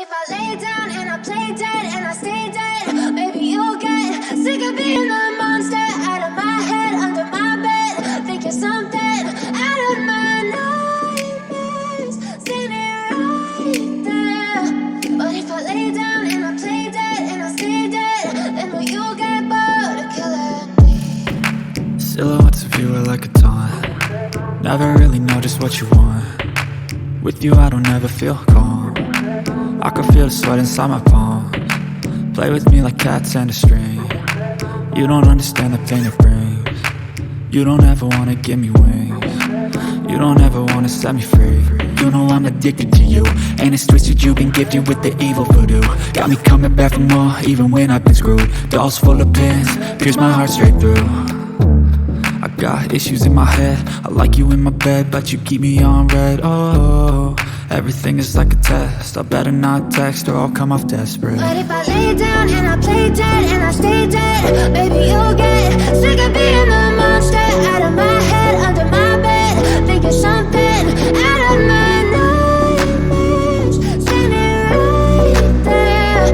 if I lay down and I play dead and I stay dead, maybe you'll get sick of being the monster out of my head, under my bed, thinking something out of my nightmares, seen it right there. But if I lay down and I play dead and I stay dead, then will you get bored of killing me? Silhouettes of you are like a taunt. Never really know just what you want. With you I don't ever feel calm. I can feel the sweat inside my palms. Play with me like cats and a string. You don't understand the pain it brings. You don't ever wanna give me wings. You don't ever wanna set me free. You know I'm addicted to you, and it's twisted, you've been gifted with the evil voodoo. Got me coming back for more, even when I've been screwed. Dolls full of pins, pierce my heart straight through. I got issues in my head, I like you in my bed, but you keep me on red. Oh, everything is like a test, I better not text or I'll come off desperate. But if I lay down and I play dead and I stay dead, maybe you'll get sick of being the monster out of my head, under my bed, thinking something out of my nightmares, seen it right there.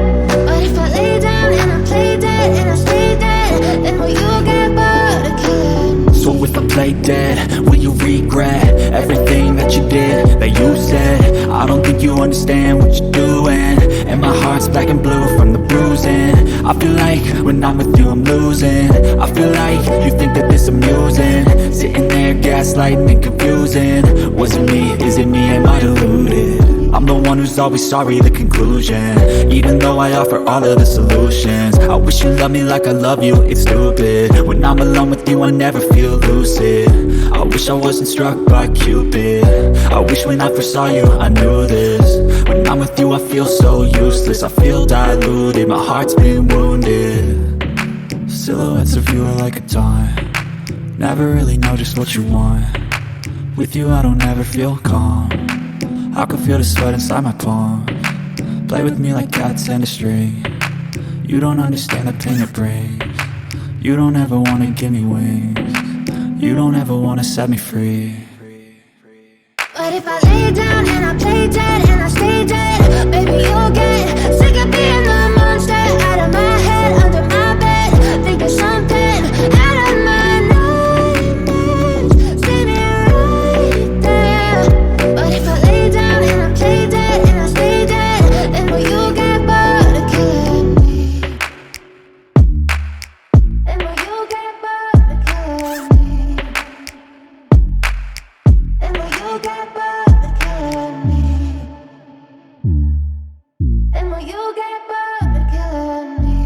But if I lay down and I play dead and I stay dead, then will you get bored of killing me? So if I play dead, will you regret everything that you did, that you said? I don't think you understand what you're doing, and my heart's black and blue from the bruising. I feel like when I'm with you I'm losing. I feel like you think that this amusing, sitting there gaslighting and confusing. Was it me? Is it me? Am I deluded? I'm the one who's always sorry, the conclusion, even though I offer all of the solutions. I wish you loved me like I love you, it's stupid. When I'm alone with you I never feel lucid. I wish I wasn't struck by Cupid. I wish when I first saw you I knew this. When I'm with you I feel so useless, I feel diluted, my heart's been wounded. Silhouettes of you are like a taunt. Never really know just what you want. With you I don't ever feel calm. I can feel the sweat inside my palms. Play with me like cats and a string. You don't understand the pain it brings. You don't ever wanna give me wings. You don't ever wanna set me free. But if I lay down and I play dead and I stay dead, maybe you'll get sick of being the monster out of my head, under my bed, thinking something out of my nightmares, seen it right there. But if I lay down and I play dead and I stay dead, then will you get bored of killing me? Then will you get bored of killing me? Then will you get bored of killing me? Then will you get bored of killing me?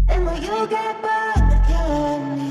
Then will you get bored of killing me?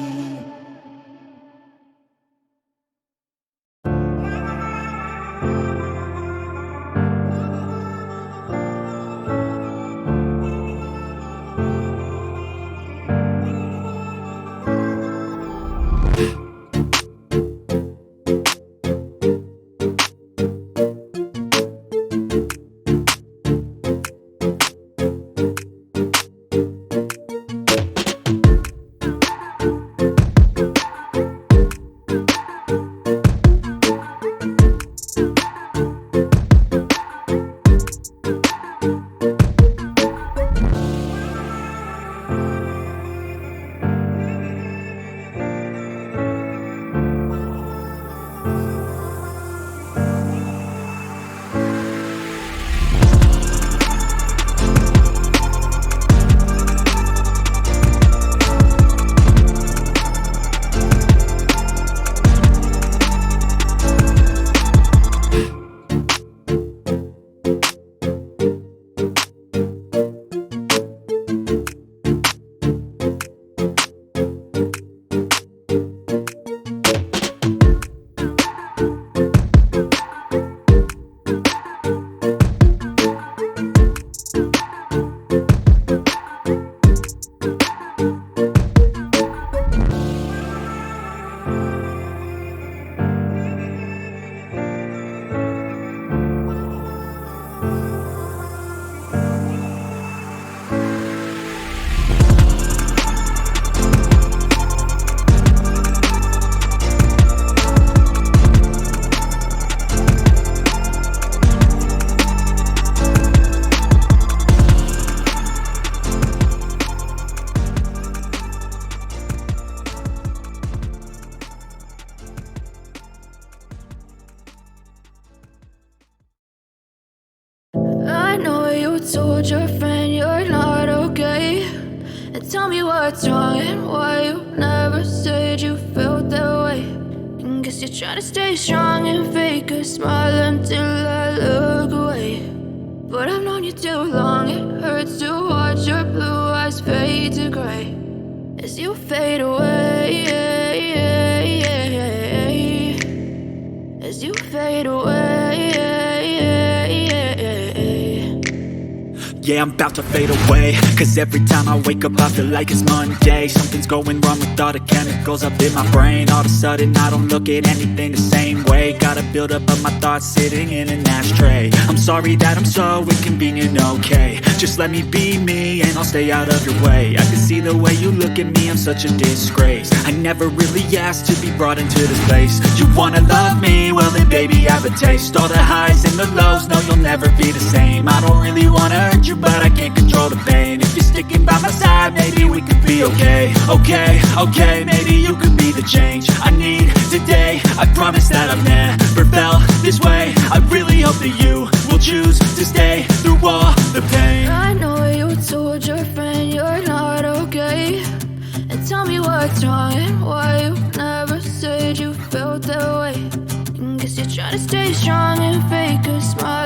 told your friend you're not okay. And tell me what's wrong and why you never said you felt that way. And guess you're trying to stay strong and fake a smile until I look away. But I've known you too long, it hurts to watch your blue eyes fade to gray as you fade away, as you fade away. Yeah, I'm about to fade away, cause every time I wake up I feel like it's Monday. Something's going wrong with all the chemicals up in my brain. All of a sudden I don't look at anything the same way. Gotta build up of my thoughts sitting in an ashtray. I'm sorry that I'm so inconvenient, okay. Just let me be me and I'll stay out of your way. I can see the way you look at me, I'm such a disgrace. I never really asked to be brought into this place. You wanna love me? Well then baby I have a taste. All the highs and the lows, no you'll never be the same. I don't really wanna hurt you but I can't control the pain. If you're sticking by my side, maybe we could be okay. Okay, maybe you could be the change I need today. I promise that I've never felt this way. I really hope that you will choose to stay through all the pain. I know you told your friend you're not okay. And tell me what's wrong and why you never said you felt that way. And guess you're trying to stay strong and fake a smile